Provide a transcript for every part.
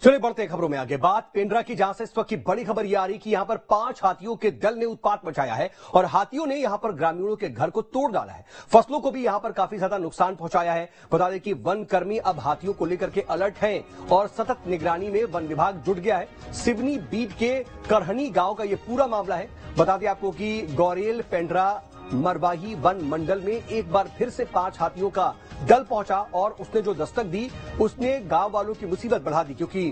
चलिए बढ़ते खबरों में आगे। बात पेंड्रा की, जहां से इस वक्त की बड़ी खबर यह आ रही कि यहां पर 5 हाथियों के दल ने उत्पात मचाया है और हाथियों ने यहां पर ग्रामीणों के घर को तोड़ डाला है। फसलों को भी यहां पर काफी ज्यादा नुकसान पहुंचाया है। बता दें कि वन कर्मी अब हाथियों को लेकर के अलर्ट हैं और सतत निगरानी में वन विभाग जुट गया है। सिवनी बीट के करहनी गांव का यह पूरा मामला है। बता दें आपको कि गौरेल पेंड्रा मरवाही वन मंडल में एक बार फिर से 5 हाथियों का दल पहुंचा और उसने जो दस्तक दी उसने गांव वालों की मुसीबत बढ़ा दी, क्योंकि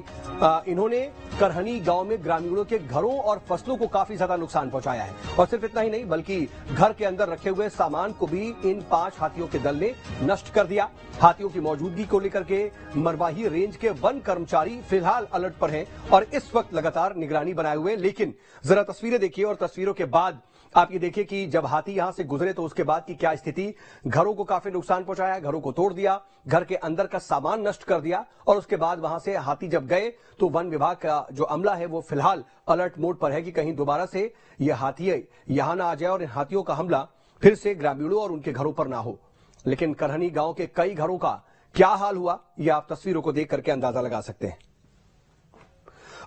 इन्होंने करहनी गांव में ग्रामीणों के घरों और फसलों को काफी ज्यादा नुकसान पहुंचाया है। और सिर्फ इतना ही नहीं, बल्कि घर के अंदर रखे हुए सामान को भी इन 5 हाथियों के दल ने नष्ट कर दिया। हाथियों की मौजूदगी को लेकर के मरवाही रेंज के वन कर्मचारी फिलहाल अलर्ट पर हैं और इस वक्त लगातार निगरानी बनाए हुए। लेकिन जरा तस्वीरें देखिए और तस्वीरों के बाद आप ये देखिए कि जब हाथी यहां से गुजरे तो उसके बाद की क्या स्थिति। घरों को काफी नुकसान पहुंचाया, घरों को तोड़ दिया, घर के अंदर का सामान नष्ट कर दिया और उसके बाद वहां से हाथी जब गए तो वन विभाग का जो अमला है वो फिलहाल अलर्ट मोड पर है कि कहीं दोबारा से ये हाथी यहां ना आ जाए और इन हाथियों का हमला फिर से ग्रामीणों और उनके घरों पर ना हो। लेकिन करहनी गांव के कई घरों का क्या हाल हुआ, यह आप तस्वीरों को देख करके अंदाजा लगा सकते हैं।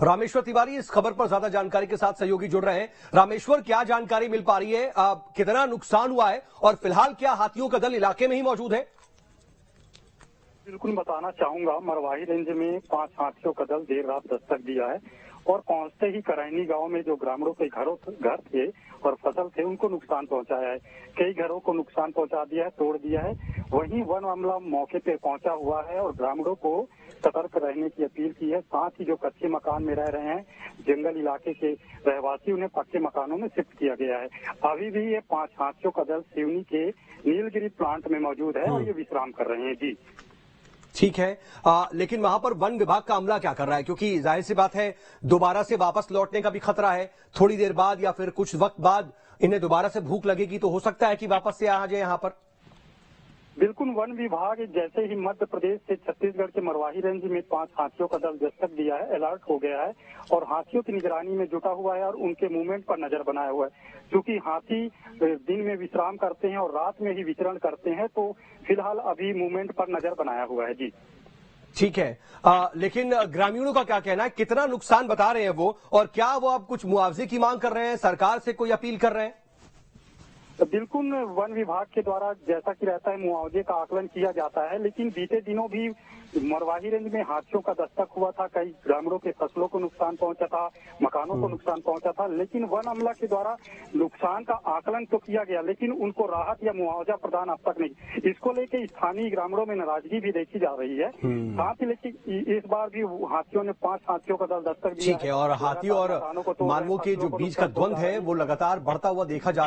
रामेश्वर तिवारी इस खबर पर ज्यादा जानकारी के साथ सहयोगी जुड़ रहे हैं। रामेश्वर, क्या जानकारी मिल पा रही है, कितना नुकसान हुआ है और फिलहाल क्या हाथियों का दल इलाके में ही मौजूद है? बिल्कुल बताना चाहूंगा, मरवाही रेंज में 5 हाथियों का दल देर रात दस्तक दिया है और पहुंचते ही करहनी गांव में जो ग्रामीणों के घर थे और फसल थे उनको नुकसान पहुंचाया है। कई घरों को नुकसान पहुंचा दिया है, तोड़ दिया है। वहीं वन अमला मौके पे पहुंचा हुआ है और ग्रामीणों को सतर्क रहने की अपील की है। साथ ही जो कच्चे मकान में रह रहे हैं जंगल इलाके के रहवासी, उन्हें पक्के मकानों में शिफ्ट किया गया है। अभी भी ये 5 हाथियों का दल सिवनी के नीलगिरी प्लांट में मौजूद है और ये विश्राम कर रहे हैं। जी ठीक है, लेकिन वहां पर वन विभाग का अमला क्या कर रहा है, क्योंकि जाहिर सी बात है दोबारा से वापस लौटने का भी खतरा है। थोड़ी देर बाद या फिर कुछ वक्त बाद इन्हें दोबारा से भूख लगेगी तो हो सकता है कि वापस से आ जाए यहाँ पर। बिल्कुल, वन विभाग जैसे ही मध्य प्रदेश से छत्तीसगढ़ के मरवाही रेंज में 5 हाथियों का दल दस्तक दिया है, अलर्ट हो गया है और हाथियों की निगरानी में जुटा हुआ है और उनके मूवमेंट पर नजर बनाया हुआ है। क्योंकि हाथी दिन में विश्राम करते हैं और रात में ही विचरण करते हैं, तो फिलहाल अभी मूवमेंट पर नजर बनाया हुआ है। जी ठीक है, लेकिन ग्रामीणों का क्या कहना है, कितना नुकसान बता रहे हैं वो, और क्या वो अब कुछ मुआवजे की मांग कर रहे हैं, सरकार से कोई अपील कर रहे हैं? तो बिल्कुल, वन विभाग के द्वारा जैसा कि रहता है मुआवजे का आकलन किया जाता है, लेकिन बीते दिनों भी मरवाही रेंज में हाथियों का दस्तक हुआ था। कई ग्रामीणों के फसलों को नुकसान पहुंचा था, मकानों को नुकसान पहुंचा था। लेकिन वन अमला के द्वारा नुकसान का आकलन तो किया गया, लेकिन उनको राहत या मुआवजा प्रदान अब तक नहीं। इसको लेकर स्थानीय ग्रामीणों में नाराजगी भी देखी जा रही है। साथ ही लेकिन इस बार भी हाथियों ने 5 हाथियों का दल दस्तक दिया। ठीक है, और हाथियों और मानवों के जो बीच का द्वंद्व है वो लगातार बढ़ता हुआ देखा जा रहा है।